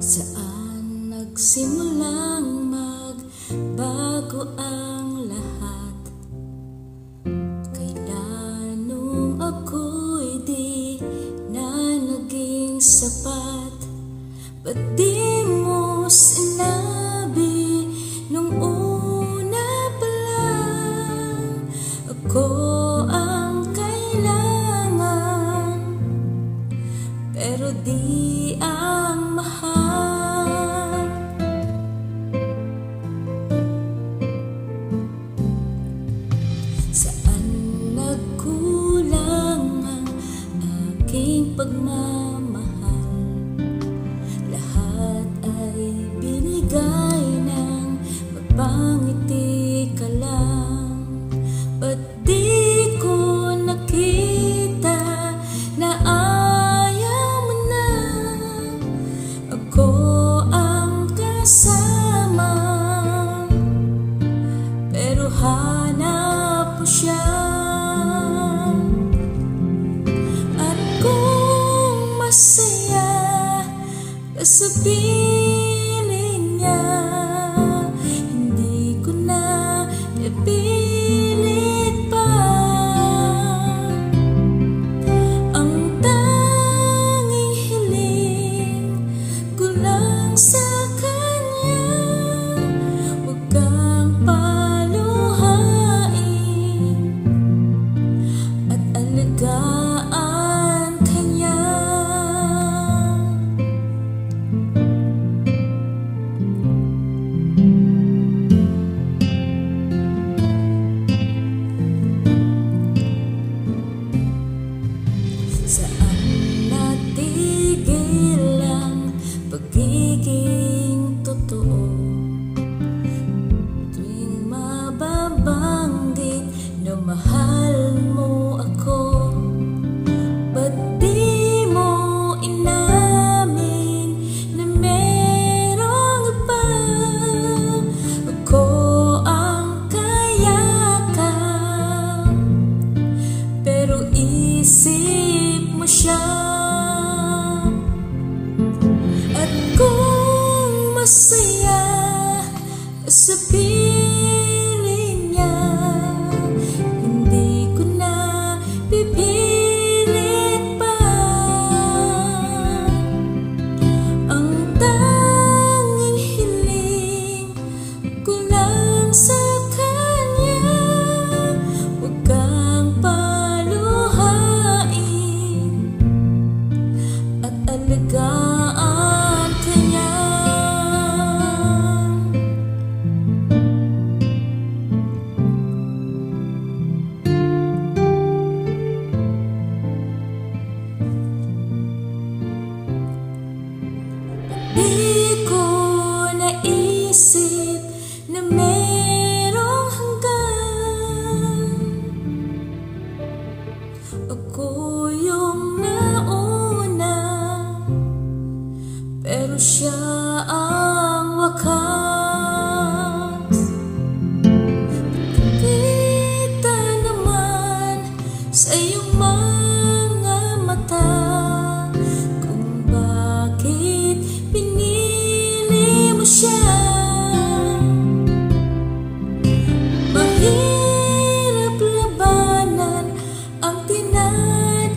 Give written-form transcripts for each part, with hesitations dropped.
Saan nagsimulang magbago ang lahat? Kailan nung ako'y di na naging sapat? Ba't di mo sinabi nung una pa lang ako ang kailangan, pero di ang mahal? Saan nagkulang ang aking pagmamahal? Lahat ay binigay ng mapangiti ka lang. Ba't di ko nakita na ayaw mo na ako ang kasama? Pero hanap mo siya. At kung masaya ka sa piling niya, hindi ko na ipilit pa. Ang tanging hiling ko lang sa kanya, huwag kang paluhain at alagaan kanya. Saan natigil ang pagiging totoo? Tuwing mababanggit na mahal mo ako, ba't di mo inamin na merong iba? Ako ang kayakap, pero isip mo siya. At kung masaya ka sa piling niya, hindi ko na pipilit pa. Ang tanging hiling ko lang sa kanya, huwag kang paluhain at alagaan kanya. Di ko naisip na merong hanggan. Ako yung nauna, pero siya ang wakas. Kita naman sa iyong mga mata kung bakit pinili mo siya. Mahirap labanan ang tinadhana.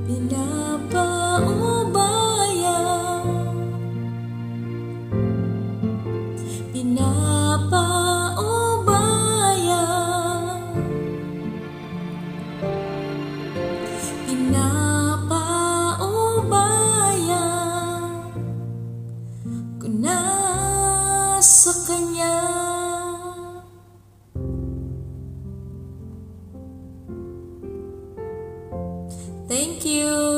Pinapaubaya, pinapaubaya, pinapaubaya ko na sa kanya. Thank you.